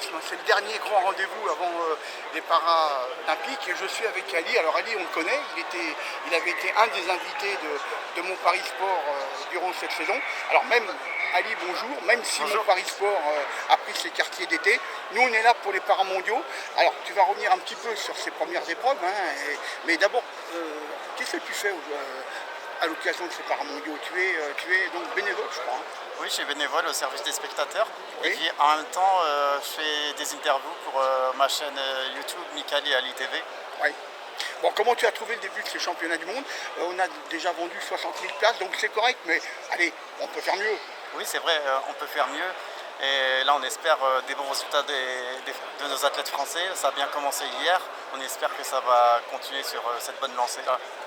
l'athlétisme, c'est le dernier grand rendez-vous avant les Paralympiques et je suis avec Ali. Alors Ali, on le connaît, il avait été un des invités de mon Paris Sport durant cette saison. Alors même Ali, bonjour, même si Bonjour. mon Paris Sport a pris ses quartiers d'été, nous on est là pour les Paramondiaux. Alors tu vas revenir un petit peu sur ces premières épreuves, hein, mais d'abord, qu'est-ce que tu fais à l'occasion de ces Paramondiaux? Tu es donc bénévole, je crois. Hein. Oui, je suis bénévole au service des spectateurs. Oui. Et puis en même temps, je fais des interviews pour ma chaîne YouTube Mikali Ali TV. Oui. Bon, comment tu as trouvé le début de ces championnats du monde? On a déjà vendu 60 000 places, donc c'est correct, mais allez, on peut faire mieux. Oui, c'est vrai, on peut faire mieux. Et là, on espère des bons résultats de nos athlètes français. Ça a bien commencé hier. On espère que ça va continuer sur cette bonne lancée.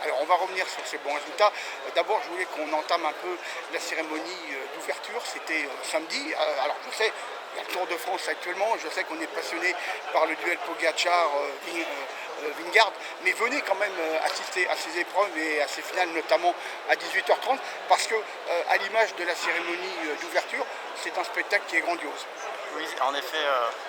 Alors, on va revenir sur ces bons résultats. D'abord, je voulais qu'on entame un peu la cérémonie d'ouverture. C'était samedi. Alors, je sais, il y a le Tour de France actuellement. Je sais qu'on est passionné par le duel Pogacar-Vingegaard. Mais venez quand même assister à ces épreuves et à ces finales, notamment à 18h30. Parce que, à l'image de la cérémonie d'ouverture, c'est un spectacle qui est grandiose. Oui, en effet,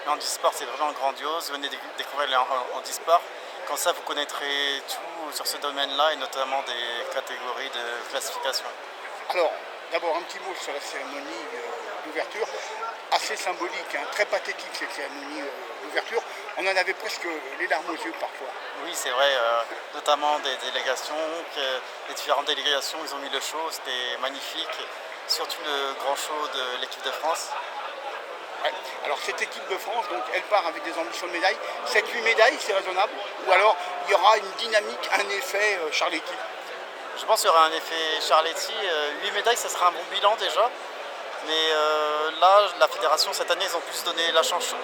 le handisport, c'est vraiment grandiose. Venez découvrir le handisport. Comme ça, vous connaîtrez tout sur ce domaine-là et notamment des catégories de classification. Alors, d'abord, un petit mot sur la cérémonie d'ouverture. Assez symbolique, hein, très pathétique cette cérémonie d'ouverture. On en avait presque les larmes aux yeux parfois. Oui, c'est vrai, notamment des délégations, les différentes délégations, ils ont mis le show, c'était magnifique. Surtout le grand show de l'équipe de France. Ouais. Alors cette équipe de France, donc, elle part avec des ambitions de médailles. 7-8 médailles, c'est raisonnable. Ou alors il y aura une dynamique, un effet Charletti. Je pense qu'il y aura un effet Charletti. 8 médailles, ça sera un bon bilan déjà. Mais là, la fédération, cette année, ils ont plus donné la chance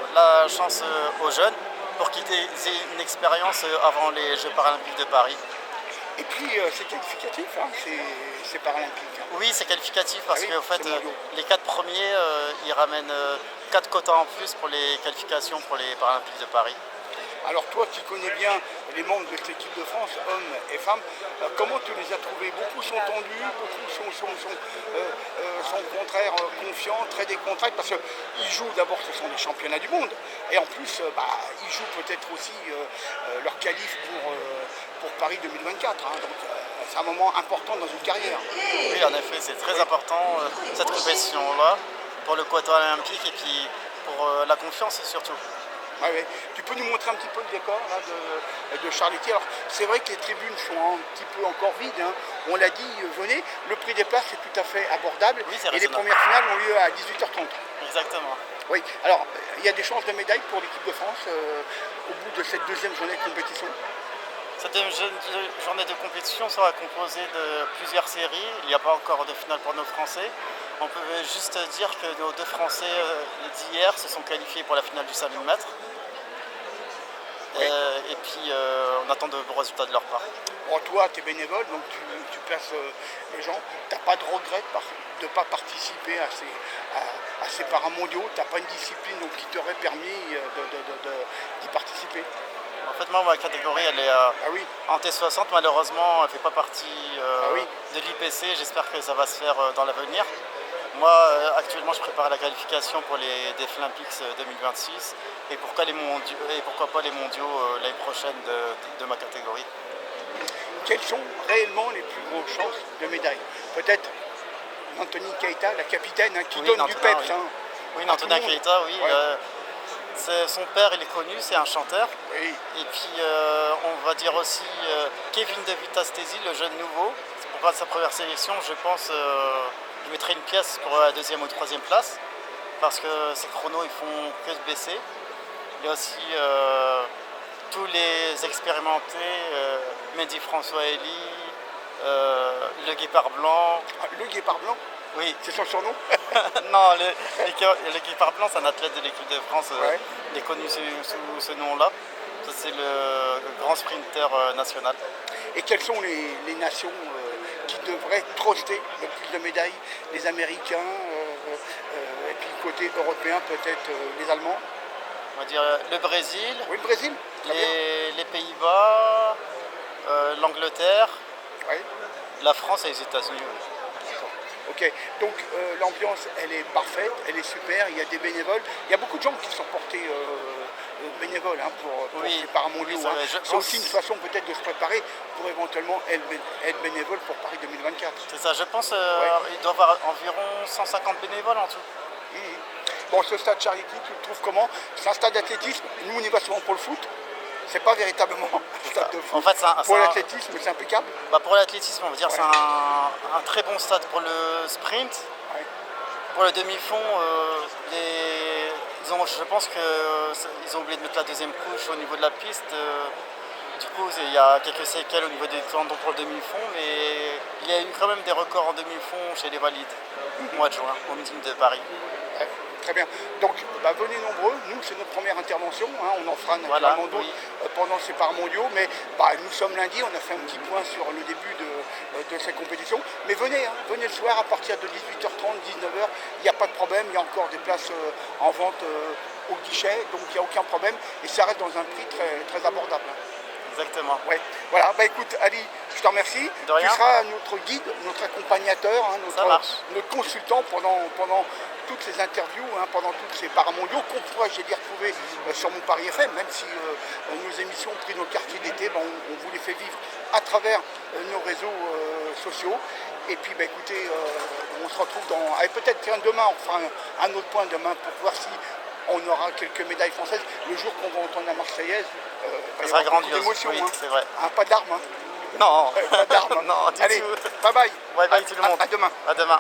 aux jeunes pour qu'ils aient une expérience avant les Jeux paralympiques de Paris. Et puis c'est qualificatif, hein, c'est paralympique. Hein. Oui, c'est qualificatif parce oui, qu'en fait, les 4 premiers, ils ramènent 4 quotas en plus pour les qualifications pour les Paralympiques de Paris. Alors toi qui connais bien les membres de cette équipe de France, hommes et femmes, comment tu les as trouvés? Beaucoup sont tendus, beaucoup sont au contraire confiants, très décontractés, parce qu'ils jouent d'abord, ce sont des championnats du monde, et en plus, ils jouent peut-être aussi leur qualif pour Paris 2024. Hein, donc c'est un moment important dans une carrière. Oui, en effet, c'est très important cette compétition-là pour le quota olympique et puis pour la confiance surtout. Ouais, ouais. Tu peux nous montrer un petit peu le décor là, de Charletti. Alors c'est vrai que les tribunes sont un petit peu encore vides, hein. On l'a dit, venez, le prix des places est tout à fait abordable, oui, et les premières finales ont lieu à 18h30. Exactement. Oui, alors il y a des chances de médaille pour l'équipe de France au bout de cette deuxième journée de compétition. Cette journée de compétition sera composée de plusieurs séries. Il n'y a pas encore de finale pour nos Français. On peut juste dire que nos 2 Français d'hier se sont qualifiés pour la finale du 5000 mètres. Oui. Et puis on attend de bons résultats de leur part. Bon, toi, tu es bénévole, donc tu places les gens. Tu n'as pas de regret de ne pas participer à ces paramondiaux. Tu n'as pas une discipline donc, qui t'aurait permis d'y participer. En fait, moi, ma catégorie, elle est en T60. Malheureusement, elle ne fait pas partie de l'IPC. J'espère que ça va se faire dans l'avenir. Moi, actuellement, je prépare la qualification pour les Deaflympics 2026 et pourquoi pas les mondiaux l'année prochaine de ma catégorie. Quelles sont réellement les plus grandes chances de médaille? Peut-être Anthony Keita, la capitaine, hein, qui donne du peps. Oui, hein, oui Anthony Keita, oui. Ouais. Son père, il est connu, c'est un chanteur. Oui. Et puis, on va dire aussi Kevin De Vitastesi, le jeune nouveau. Pour sa première sélection, je pense je mettrai une pièce pour la 2e ou 3e place parce que ces chronos ils font que se baisser. Il y a aussi tous les expérimentés, Mehdi François Elie, le Guépard Blanc. Ah, le Guépard Blanc? Oui. C'est son surnom? Non, le Guépard Blanc, c'est un athlète de l'équipe de France. Ouais. Il est connu sous ce nom-là. C'est le grand sprinter national. Et quelles sont les nations qui devraient truster le plus de médailles? Les Américains, et puis côté européen, peut-être les Allemands? On va dire le Brésil, Oui, le Brésil. les Pays-Bas, l'Angleterre, Oui. la France et les États-Unis. Ok, donc l'ambiance elle est parfaite, elle est super, il y a des bénévoles, il y a beaucoup de gens qui sont portés bénévoles pour Oui, ces paramondiaux. oui, c'est vrai. C'est aussi une façon peut-être de se préparer pour éventuellement être bénévole pour Paris 2024. C'est ça, je pense il doit y avoir environ 150 bénévoles en tout. Mhm. Bon, ce stade Charity, tu le trouves comment? C'est un stade d'athlétisme. Nous, on y va souvent pour le foot. C'est pas véritablement un stade de foot. En fait, pour l'athlétisme, c'est impeccable. Pour l'athlétisme, on va dire c'est un très bon stade pour le sprint. Ouais. Pour le demi-fond, je pense qu'ils ont oublié de mettre la deuxième couche au niveau de la piste. Du coup, il y a quelques séquelles au niveau des tendons pour le demi-fond, mais il y a eu quand même des records en demi-fond chez les valides au mois de juin, au meeting de Paris. Ouais, très bien. Donc, venez nombreux. Nous, c'est notre première intervention. On en fera naturellement d'autres pendant ces paramondiaux. Mais nous sommes lundi. On a fait un petit point sur le début de ces compétitions. Mais venez, venez le soir à partir de 18h30, 19h. Il n'y a pas de problème. Il y a encore des places en vente au guichet. Donc, il n'y a aucun problème. Et ça reste dans un prix très, très abordable. Exactement. Ouais. Voilà, écoute, Ali, je te remercie. De rien. Tu seras notre guide, notre accompagnateur, notre consultant pendant toutes ces interviews, pendant tous ces paramondiaux qu'on pourra, retrouver sur mon Paris FM, même si nos émissions Prix nos quartiers d'été, on vous les fait vivre à travers nos réseaux sociaux. Et puis, écoutez, on se retrouve peut-être demain, on fera un autre point demain pour voir si on aura quelques médailles françaises. Le jour qu'on va entendre la Marseillaise, ça sera grandiose. D'émotion, c'est vrai. Pas d'armes. Non. Pas d'armes. Non, Allez, bye bye. Bye bye tout le monde. À demain. À demain.